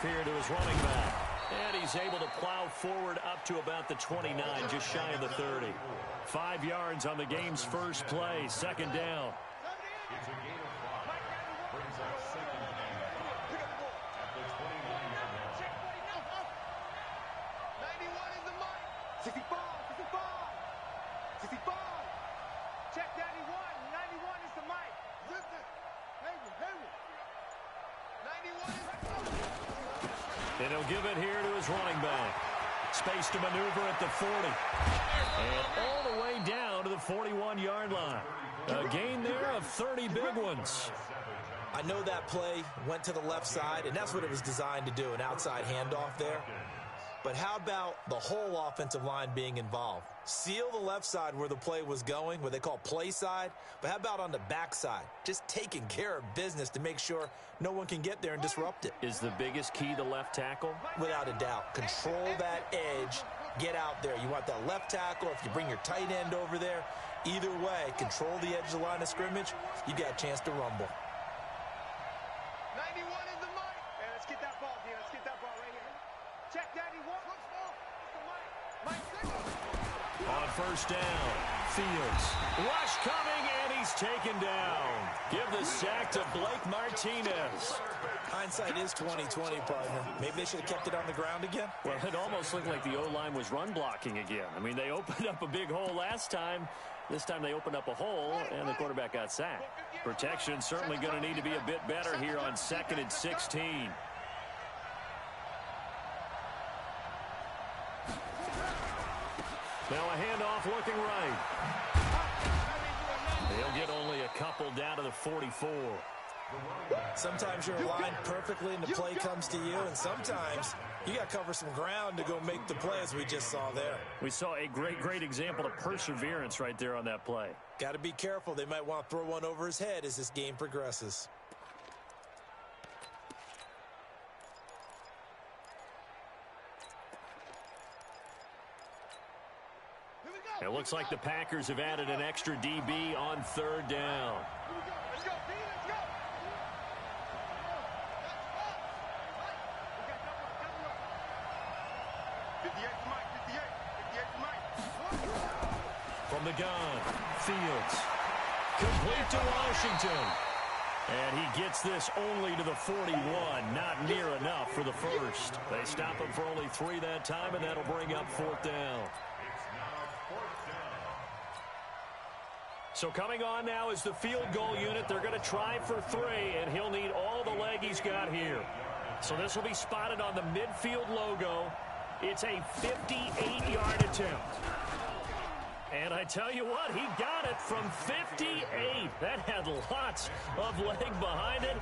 handoff here to his running back. And he's able to plow forward up to about the 29, just shy of the 30. 5 yards on the game's first play, second down. It's a gain of 5. Brings up second down at the 29 yard line. 91 is the mic. 65, 65, 65. Check 91. 91 is the mic. Listen. Hayward. 91 is the mic. And he'll give it here to his running back. Space to maneuver at the 40. And all the way down to the 41-yard line. A gain there of 30 big ones. I know that play went to the left side, and that's what it was designed to do, an outside handoff there. But how about the whole offensive line being involved? Seal the left side where the play was going, what they call play side. But how about on the back side? Just taking care of business to make sure no one can get there and disrupt it. Is the biggest key the left tackle? Without a doubt. Control that edge. Get out there. You want that left tackle. If you bring your tight end over there, either way, control the edge of the line of scrimmage, you got a chance to rumble. 91 is the mic. Hey, let's get that ball, Dean. Let's get that ball right here. Check 91. On first down, Fields. Rush coming, and he's taken down. Give the sack to Blake Martinez. Hindsight is 20/20, partner. Maybe they should have kept it on the ground again. Well, it almost looked like the O-line was run blocking again. I mean, they opened up a big hole last time. This time they opened up a hole, and the quarterback got sacked. Protection certainly going to need to be a bit better here on 2nd and 16. Now a handoff looking right. They'll get only a couple down to the 44. Sometimes you're aligned perfectly and the play comes to you, and sometimes you got to cover some ground to go make the play, as we just saw there. We saw a great example of perseverance right there on that play. Got to be careful. They might want to throw one over his head as this game progresses. It looks like the Packers have added an extra DB on 3rd down. Let's go, Dean. Let's go. From the gun, Fields. Complete to Washington. And he gets this only to the 41. Not near enough for the first. They stop him for only 3 that time, and that'll bring up 4th down. So coming on now is the field goal unit. They're going to try for 3, and he'll need all the leg he's got here. So this will be spotted on the midfield logo. It's a 58-yard attempt. And I tell you what, he got it from 58. That had lots of leg behind it.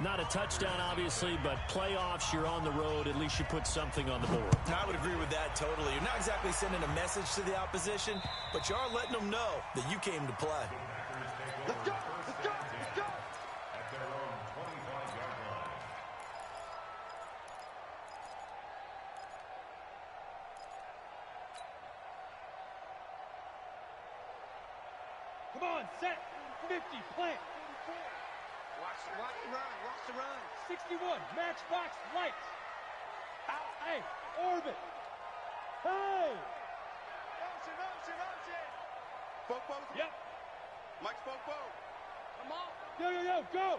Not a touchdown, obviously, but playoffs, you're on the road. At least you put something on the board. I would agree with that totally. You're not exactly sending a message to the opposition, but you are letting them know that you came to play. Let's go. Let's go. Let's go. At their own 25-yard line. Come on, set. 50, plant. Watch the run. 61, matchbox, lights. Out, hey, orbit. Hey! Motion. Fofo. Yep. Mike's Fofo. Come on. Yo, go.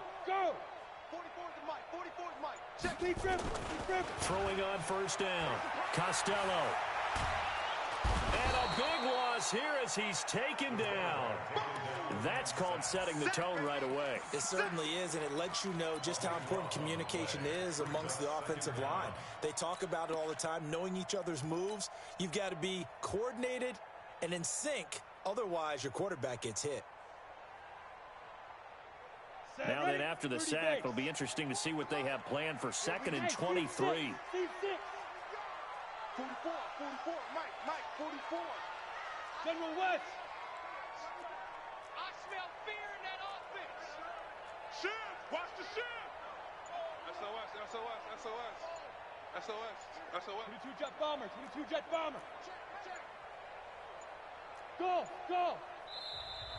44 is the mic. 44 is the mic. Check. Keep dribbling. Throwing on first down. Costello. And a big loss here as he's taken down. That's called setting the tone right away. It certainly is, and it lets you know just how important communication is amongst the offensive line. They talk about it all the time, knowing each other's moves. You've got to be coordinated and in sync. Otherwise, your quarterback gets hit. Now then, after the sack, it'll be interesting to see what they have planned for 2nd and 23. 44, Mike, 44. General West. I smell fear in that offense. Shift, watch the shift. SOS. 22 jet bomber. Go.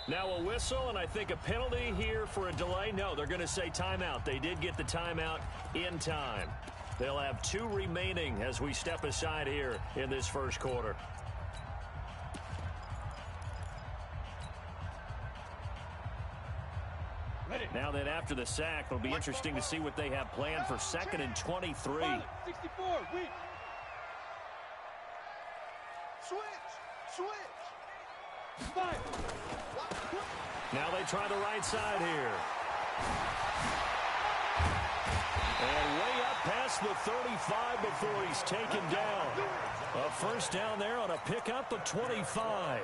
Now a whistle, and I think a penalty here for a delay. No, they're going to say timeout. They did get the timeout in time. They'll have 2 remaining as we step aside here in this first quarter. Now then, after the sack, it'll be interesting to see what they have planned for 2nd and 23. 64, weak. Switch. Five. Now they try the right side here. And way up past the 35 before he's taken down. A first down there on a pickup of 25.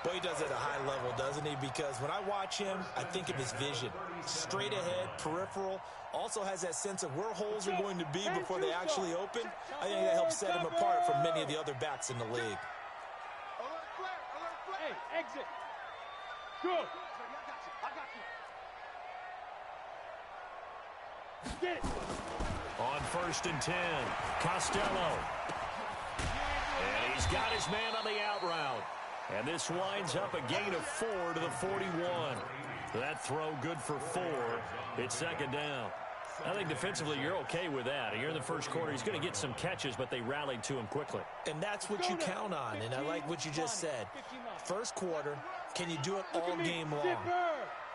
Well, he does it at a high level, doesn't he? Because when I watch him, I think of his vision. Straight ahead, peripheral. Also has that sense of where holes are going to be before they actually open. I think that helps set him apart from many of the other backs in the league. Hey, exit. Go. I got you. Get it. On 1st and 10, Costello. And he's got his man on the out route. And this winds up a gain of 4 to the 41. That throw good for 4. It's 2nd down. I think defensively you're okay with that. Here in the first quarter, he's going to get some catches, but they rallied to him quickly. And that's what you count on, and I like what you just said. First quarter, can you do it all game long?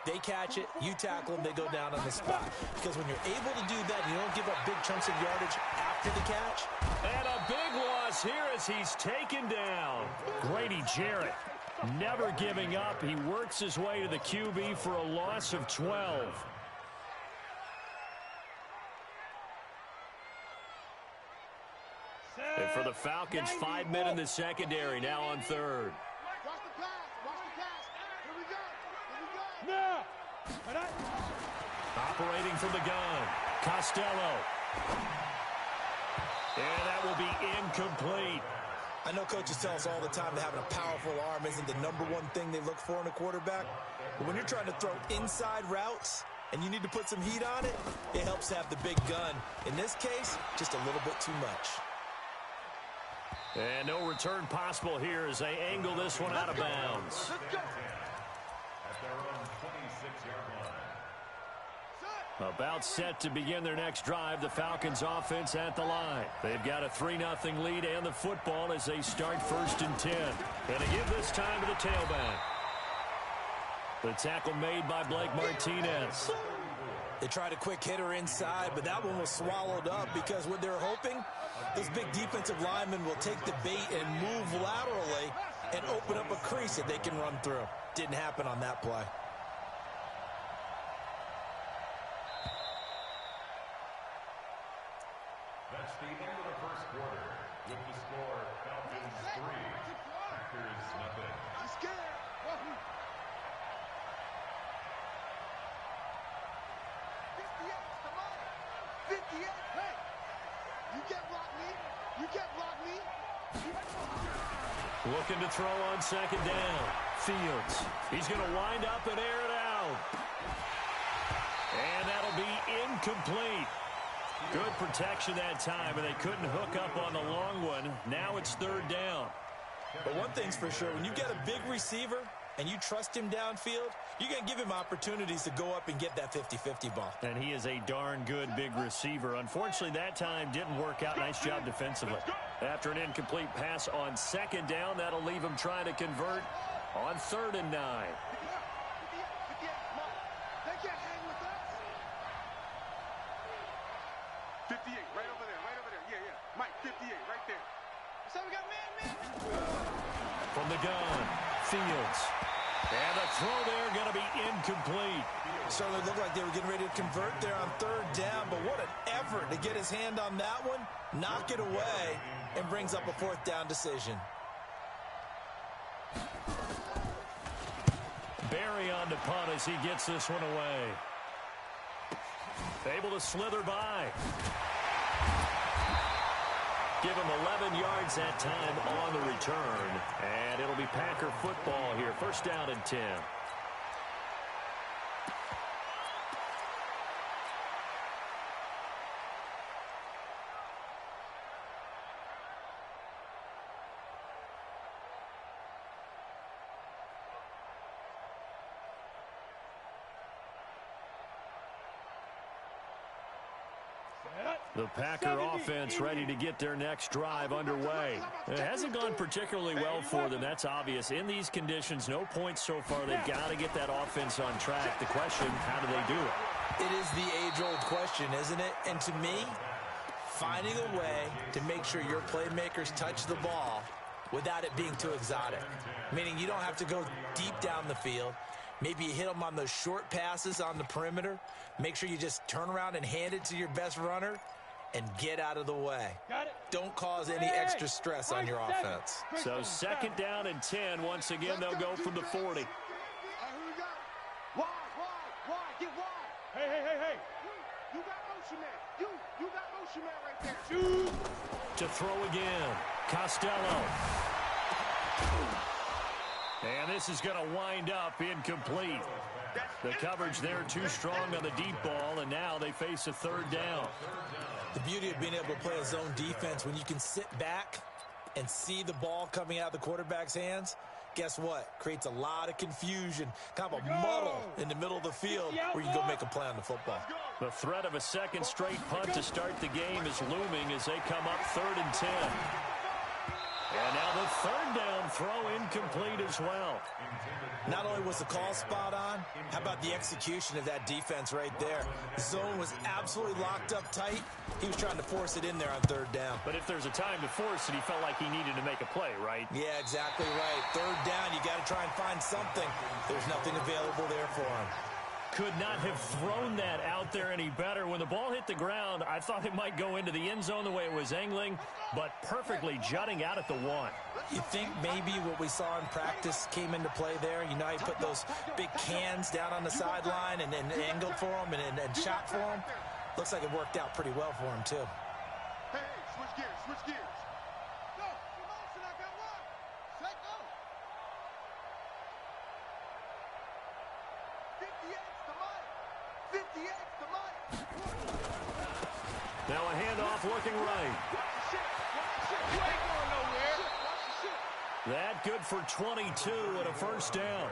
They catch it, you tackle them, they go down on the spot. Because when you're able to do that, you don't give up big chunks of yardage after the catch. And a big loss here as he's taken down. Grady Jarrett never giving up. He works his way to the QB for a loss of 12. And for the Falcons, 5 men in the secondary, now on 3rd. Watch the pass. Here we go. Now. Operating from the gun, Costello. And that will be incomplete. I know coaches tell us all the time that having a powerful arm isn't the number one thing they look for in a quarterback. But when you're trying to throw inside routes and you need to put some heat on it, it helps to have the big gun. In this case, just a little bit too much. And no return possible here as they angle this one out of bounds. At their own 26-yard line. About set to begin their next drive, the Falcons offense at the line. They've got a 3-0 lead and the football as they start 1st and 10. And they give this time to the tailback. The tackle made by Blake Martinez. They tried a quick hitter inside, but that one was swallowed up because what they're hoping, those big defensive linemen will take the bait and move laterally and open up a crease that they can run through. Didn't happen on that play. That's the end of the first quarter. With the score, Falcons 3, Packers nothing. I'm scared. 58. Hey, you can't block me. Looking to throw on 2nd down. Fields. He's going to wind up and air it out. And that'll be incomplete. Good protection that time, and they couldn't hook up on the long one. Now it's 3rd down. But one thing's for sure, when you get a big receiver and you trust him downfield, you're going to give him opportunities to go up and get that 50-50 ball. And he is a darn good big receiver. Unfortunately, that time didn't work out. Nice job defensively. After an incomplete pass on 2nd down, that'll leave him trying to convert on 3rd and 9. They can't hang with us. 58, right over there. Yeah. Mike, 58, right there. So we got man. From the gun, Fields. And the throw there going to be incomplete. Certainly looked like they were getting ready to convert there on 3rd down, but what an effort to get his hand on that one, knock it away, and brings up a 4th down decision. Barry on to punt as he gets this one away. Able to slither by. Give him 11 yards that time on the return. And it'll be Packer football here. 1st down and 10. The Packer offense ready to get their next drive underway. It hasn't gone particularly well for them. That's obvious. In these conditions, no points so far. They've got to get that offense on track. The question, how do they do it? It is the age-old question, isn't it? And to me, finding a way to make sure your playmakers touch the ball without it being too exotic. Meaning you don't have to go deep down the field. Maybe you hit them on those short passes on the perimeter. Make sure you just turn around and hand it to your best runner and get out of the way. Don't cause any extra stress on your offense. So 2nd down and 10. Once again, they'll go from the 40. Wide. Get wide. Hey. You got motion man. You got motion man right there. Shoot. To throw again. Costello. And this is going to wind up incomplete. The coverage there too strong on the deep ball, and now they face a 3rd down. The beauty of being able to play a zone defense, when you can sit back and see the ball coming out of the quarterback's hands, guess what? Creates a lot of confusion, kind of a muddle in the middle of the field where you can go make a play on the football. The threat of a 2nd straight punt to start the game is looming as they come up 3rd and 10. And now the 3rd down throw incomplete as well. Not only was the call spot on, how about the execution of that defense right there? The zone was absolutely locked up tight. He was trying to force it in there on 3rd down. But if there's a time to force it, he felt like he needed to make a play, right? Yeah, exactly right. 3rd down, you got to try and find something. There's nothing available there for him. Could not have thrown that out there any better. When the ball hit the ground, I thought it might go into the end zone the way it was angling, but perfectly jutting out at the 1. You think maybe what we saw in practice came into play there? You know, he put those big cans down on the sideline and angled for him and shot for him. Looks like it worked out pretty well for him, too. Hey, switch gears. Go, motion, I got one. Set, go. 58's the mic. 58's the mic. Now a handoff looking right. You ain't going nowhere. That good for 22 and a 1st down.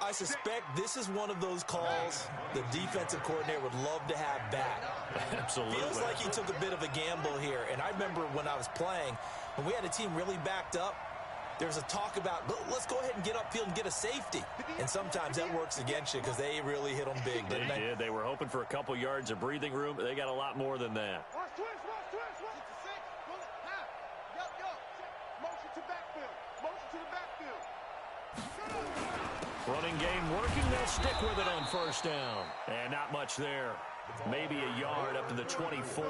I suspect this is one of those calls the defensive coordinator would love to have back. Absolutely. Feels like he took a bit of a gamble here. And I remember when I was playing, when we had a team really backed up, there was a talk about, let's go ahead and get upfield and get a safety. And sometimes that works against you because they really hit them big, didn't they? They did. They were hoping for a couple yards of breathing room, but they got a lot more than that. Watch twist. Motion to backfield. Motion to the backfield. Running game working. They'll stick with it on 1st down. And not much there. Maybe a yard up to the 24.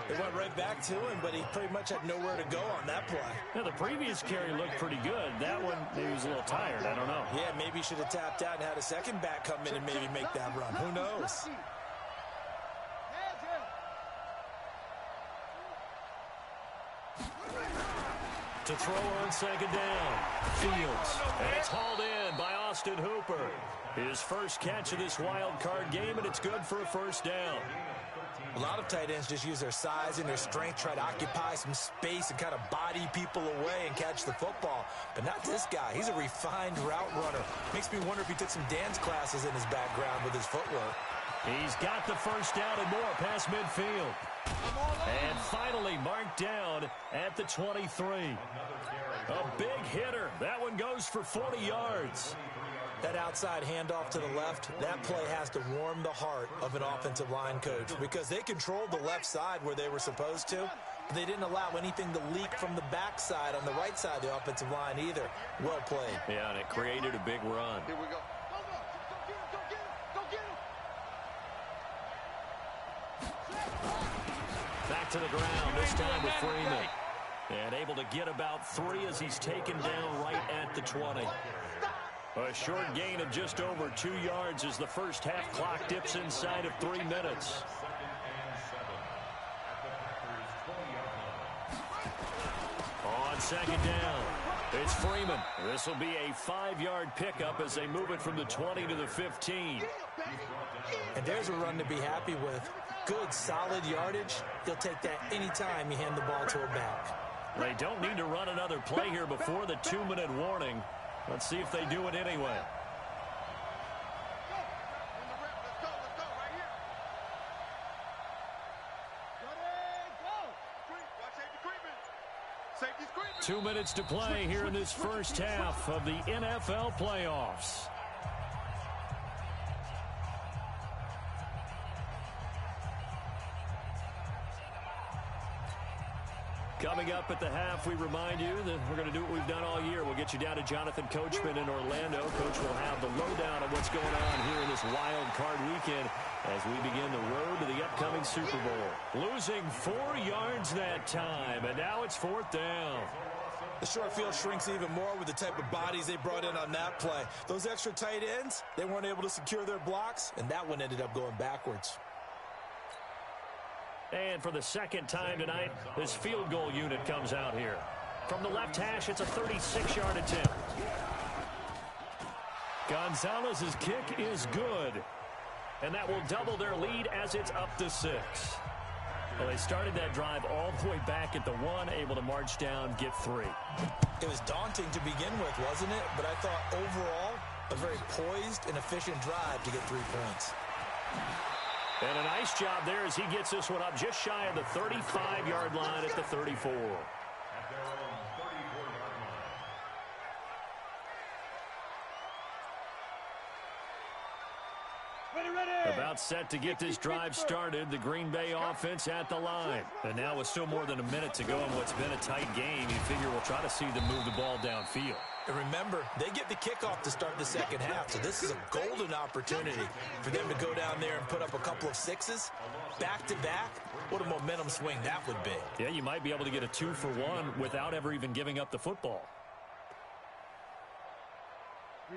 It went right back to him, but he pretty much had nowhere to go on that play. Now, the previous carry looked pretty good. That one, he was a little tired. I don't know. Yeah, maybe he should have tapped out and had a second back come in and maybe make that run. Who knows? To throw on 2nd down. Fields. And it's hauled in by Austin Hooper. His first catch of this wild card game, and it's good for a 1st down. A lot of tight ends just use their size and their strength, try to occupy some space and kind of body people away and catch the football. But not this guy. He's a refined route runner. Makes me wonder if he took some dance classes in his background with his footwork. He's got the 1st down and more past midfield. And finally marked down at the 23. A big hitter. That one goes for 40 yards. That outside handoff to the left, that play has to warm the heart of an offensive line coach because they controlled the left side where they were supposed to. But they didn't allow anything to leak from the backside on the right side of the offensive line either. Well played. Yeah, and it created a big run. Here we go. Go get him. Back to the ground, this time with Freeman. And able to get about 3 as he's taken down right at the 20. A short gain of just over 2 yards as the first half clock dips inside of 3 minutes. On 2nd down, it's Freeman. This will be a 5-yard pickup as they move it from the 20 to the 15. And there's a run to be happy with. Good, solid yardage. He'll take that anytime you hand the ball to a back. They don't need to run another play here before the 2-minute warning. Let's see if they do it anyway. Let's go right here. 2 minutes to play here in this first half of the NFL playoffs. Coming up at the half, we remind you that we're going to do what we've done all year. We'll get you down to Jonathan Coachman in Orlando. Coach will have the lowdown of what's going on here in this wild card weekend as we begin the road to the upcoming Super Bowl. Losing 4 yards that time, and now it's 4th down. The short field shrinks even more with the type of bodies they brought in on that play. Those extra tight ends, they weren't able to secure their blocks, and that one ended up going backwards. And for the second time tonight, this field goal unit comes out here. From the left hash, it's a 36-yard attempt. Gonzalez's kick is good. And that will double their lead as it's up to 6. Well, they started that drive all the way back at the 1, able to march down, get 3. It was daunting to begin with, wasn't it? But I thought overall, a very poised and efficient drive to get 3 points. And a nice job there as he gets this one up just shy of the 35-yard line at the 34. At their own 34-yard line. Ready. About set to get this drive started. The Green Bay offense at the line. And now with still more than a minute to go in what's been a tight game, you figure we'll try to see them move the ball downfield. And remember, they get the kickoff to start the second half, so this is a golden opportunity for them to go down there and put up a couple of 6s back-to-back. What a momentum swing that would be. Yeah, you might be able to get a 2-for-1 without ever even giving up the football.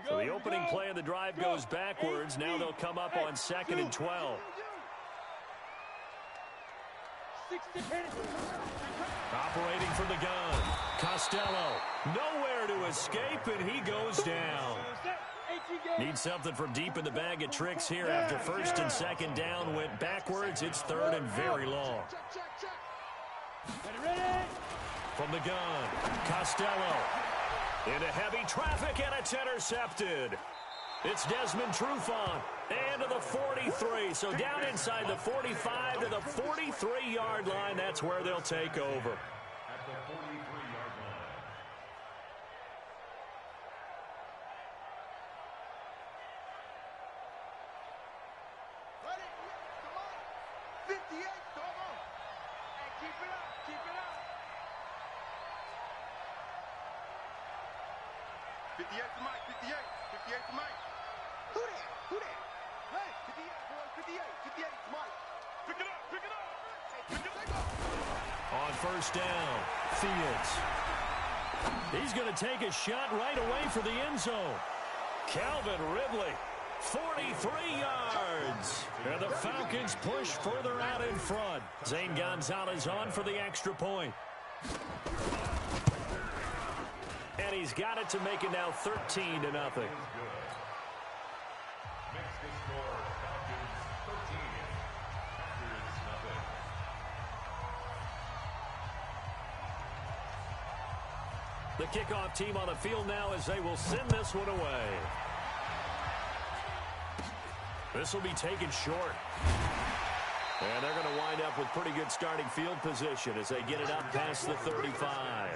So the opening play of the drive goes backwards. Now they'll come up on 2nd and 12. Operating from the gun, Costello. Nowhere to escape, and he goes down. Need something from deep in the bag of tricks here after 1st and 2nd down went backwards. It's 3rd and very long. From the gun, Costello. Into heavy traffic, and it's intercepted. It's Desmond Trufant, and to the 43. So down inside the 45 to the 43-yard line. That's where they'll take over. At the 43-yard line. Ready? Come on. 58. Come on. And keep it up. Keep it up. 58 to Mike. 58. 58 to Mike. Who that? Who that? Hey, 58, boy. 58. 58 to Mike. Pick it up. Pick it up. Pick it up. On 1st down, Fields. He's going to take a shot right away for the end zone. Calvin Ridley, 43 yards. And the Falcons push further out in front. Zane Gonzalez on for the extra point. And he's got it to make it now 13-0. Makes the score Falcons 13. Packers nothing. The kickoff team on the field now as they will send this one away. This will be taken short. And they're going to wind up with pretty good starting field position as they get it up past the 35.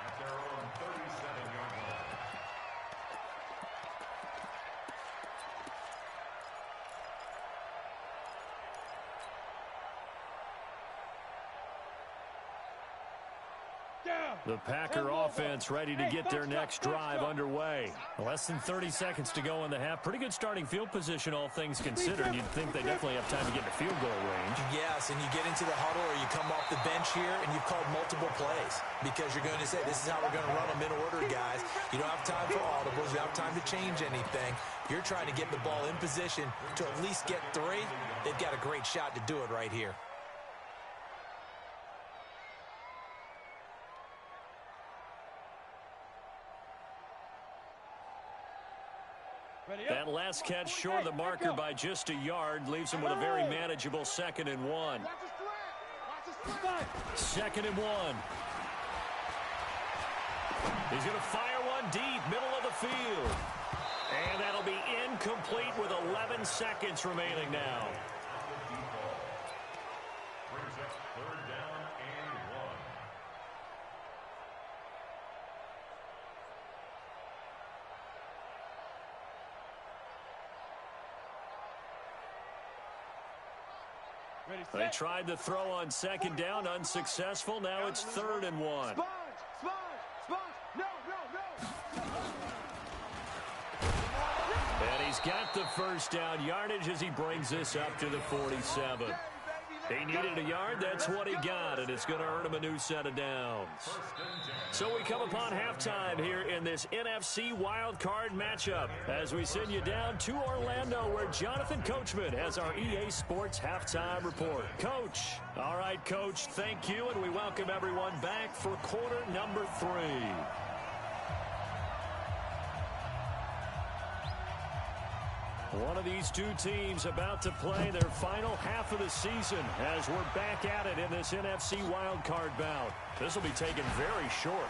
At their own 37-yard line. The Packer offense ready to get their next drive underway. Less than 30 seconds to go in the half. Pretty good starting field position, all things considered. You'd think they definitely have time to get to field goal range. Yes, and you get into the huddle or you come off the bench here and you've called multiple plays because you're going to say, this is how we're going to run them in order, guys. You don't have time for audibles. You don't have time to change anything. You're trying to get the ball in position to at least get 3. They've got a great shot to do it right here. That last catch short of the marker by just a yard leaves him with a very manageable 2nd and 1. 2nd and 1. He's going to fire one deep, middle of the field. And that'll be incomplete with 11 seconds remaining now. Brings up 3rd down and 1. They tried to throw on second down, unsuccessful. Now it's 3rd and 1. Sponge! No! And he's got the first down yardage as he brings this up to the 47. He needed a yard. That's what he got, and it's going to earn him a new set of downs. So we come upon halftime here in this NFC wildcard matchup as we send you down to Orlando where Jonathan Coachman has our EA Sports halftime report. Coach. All right, Coach, thank you, and we welcome everyone back for quarter number 3. One of these two teams about to play their final half of the season as we're back at it in this NFC wildcard bout. This will be taken very short.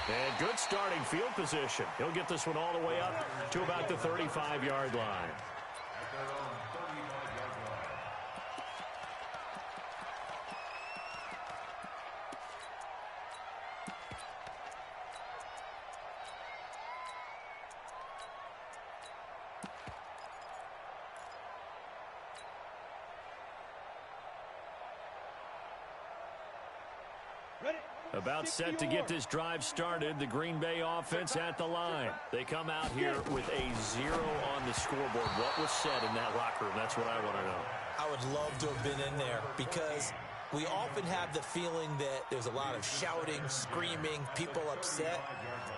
And good starting field position. He'll get this one all the way up to about the 35-yard line. About set to get this drive started, the Green Bay offense at the line. They come out here with a 0 on the scoreboard. What was said in that locker room? That's what I want to know. I would love to have been in there because we often have the feeling that there's a lot of shouting, screaming, people upset.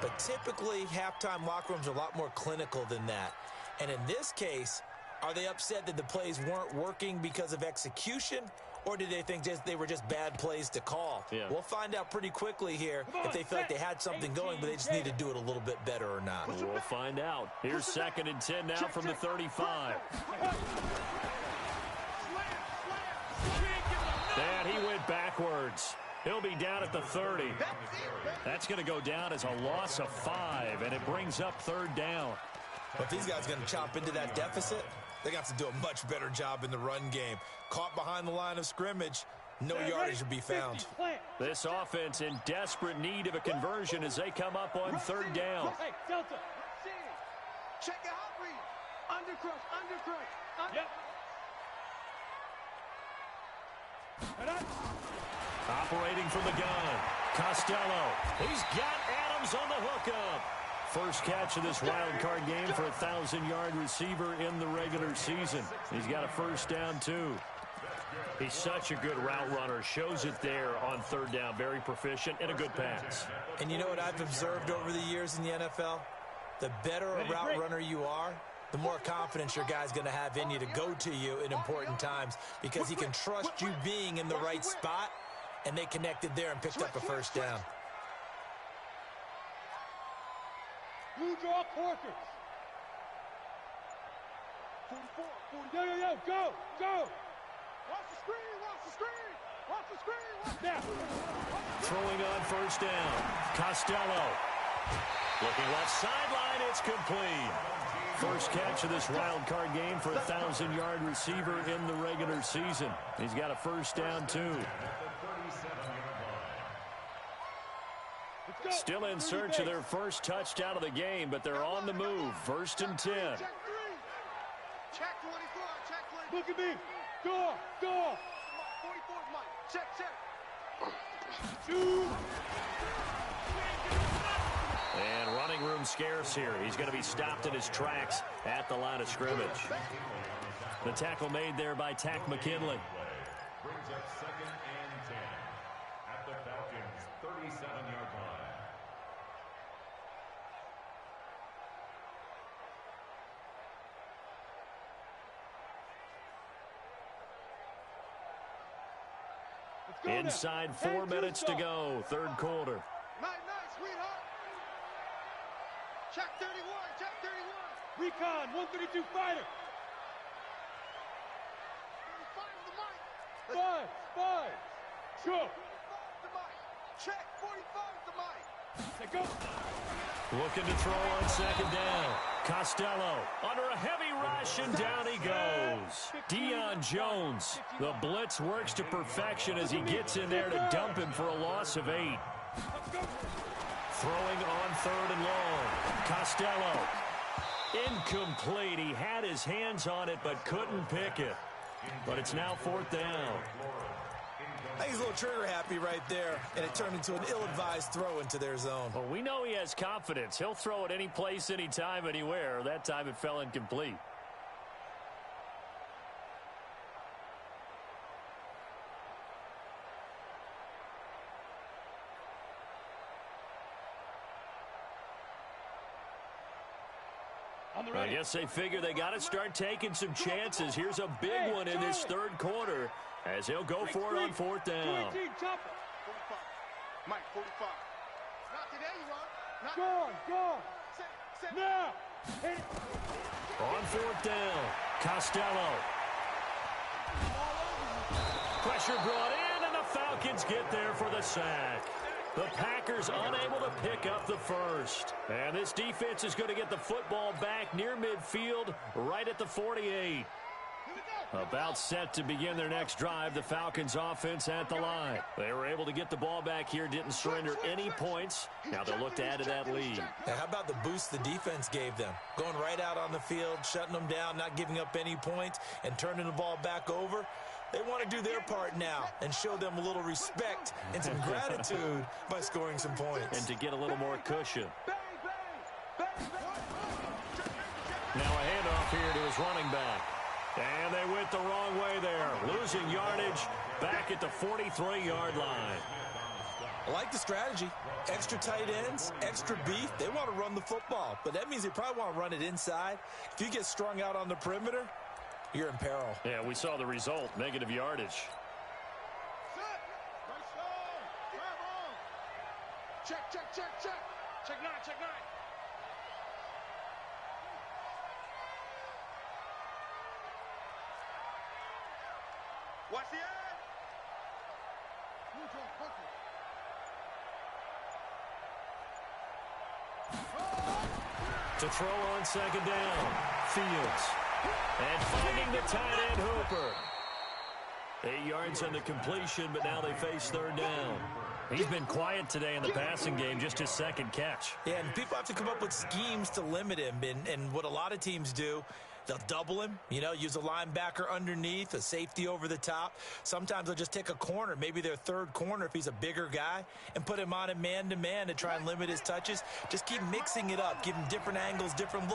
But typically, halftime locker rooms are a lot more clinical than that. And in this case, are they upset that the plays weren't working because of execution? Or did they think they were just bad plays to call? Yeah. We'll find out pretty quickly here if they feel like they had something going, but they just need to do it a little bit better or not. We'll find out. Here's 2nd and 10 now from the 35. And he went backwards. He'll be down at the 30. That's going to go down as a loss of 5, and it brings up 3rd down. But if these guys are going to chop into that deficit, they got to do a much better job in the run game. Caught behind the line of scrimmage, no yardage to be found. This offense in desperate need of a conversion as they come up on 3rd down. Hey, Delta. Check your hot read. Undercrush. Yep. Operating from the gun. Costello. He's got Adams on the hookup. First catch of this wild card game for a 1,000-yard receiver in the regular season. He's got a first down, too. He's such a good route runner. Shows it there on 3rd down. Very proficient and a good pass. And you know what I've observed over the years in the NFL? The better a route runner you are, the more confidence your guy's going to have in you to go to you in important times because he can trust you being in the right spot, and they connected there and picked up a first down. Blue draw quarters. 44, 40. Yo, go. Watch the screen. Now. Throwing on first down. Costello. Looking left sideline. It's complete. First catch of this wild card game for a 1,000-yard receiver in the regular season. He's got a first down, too. Still in search of their first touchdown of the game, but they're on the move. 1st and 10. Check 3. Check 24. Check 24. Look at me. Go. 44 Mike. Check. 2. And running room scarce here. He's going to be stopped in his tracks at the line of scrimmage. The tackle made there by Tack McKinley. Brings up 2nd and 10 at the Falcons' 37-yard line. Inside 4 minutes to go, 3rd quarter. Nice, sweetheart. Check 31. Recon, 132 fighter. 35 the mic. 5. Go. 45 the mic. Check 45 the mic. Hey, go. Looking to throw on 2nd down. Costello under a heavy rush, and down he goes. Deion Jones. The blitz works to perfection as he gets in there to dump him for a loss of 8. Throwing on 3rd and long. Costello Incomplete. He had his hands on it but couldn't pick it. But it's now 4th down. I think he's a little trigger happy right there, and it turned into an ill-advised throw into their zone. Well, we know he has confidence. He'll throw it any place, anytime, anywhere. That time it fell incomplete. I guess they figure they got to start taking some chances. Here's a big one in this 3rd quarter as he'll go for it on 4th down. 45. Mike, 45. Not today, you are. Go. Now. On 4th down, Costello. Pressure brought in, and the Falcons get there for the sack. The Packers unable to pick up the first. And this defense is going to get the football back near midfield, right at the 48. About set to begin their next drive, the Falcons offense at the line. They were able to get the ball back here, didn't surrender any points. Now they'll look to add to that lead. Now, how about the boost the defense gave them? Going right out on the field, shutting them down, not giving up any points, and turning the ball back over. They want to do their part now and show them a little respect and some gratitude by scoring some points. And to get a little more cushion. Now a handoff here to his running back. And they went the wrong way there. Losing yardage back at the 43-yard line. I like the strategy. Extra tight ends, extra beef. They want to run the football, but that means they probably want to run it inside. If you get strung out on the perimeter, you're in peril. Yeah, we saw the result, negative yardage. Check. Check 9. Watch the eye. To throw on 2nd down, Fields. And finding the tight end, Hooper. 8 yards on the completion, but now they face 3rd down. He's been quiet today in the passing game, just his 2nd catch. Yeah, and people have to come up with schemes to limit him. And what a lot of teams do, they'll double him, use a linebacker underneath, a safety over the top. Sometimes they'll just take a corner, maybe their 3rd corner if he's a bigger guy, and put him on a man-to-man to try and limit his touches. Just keep mixing it up, give him different angles, different looks.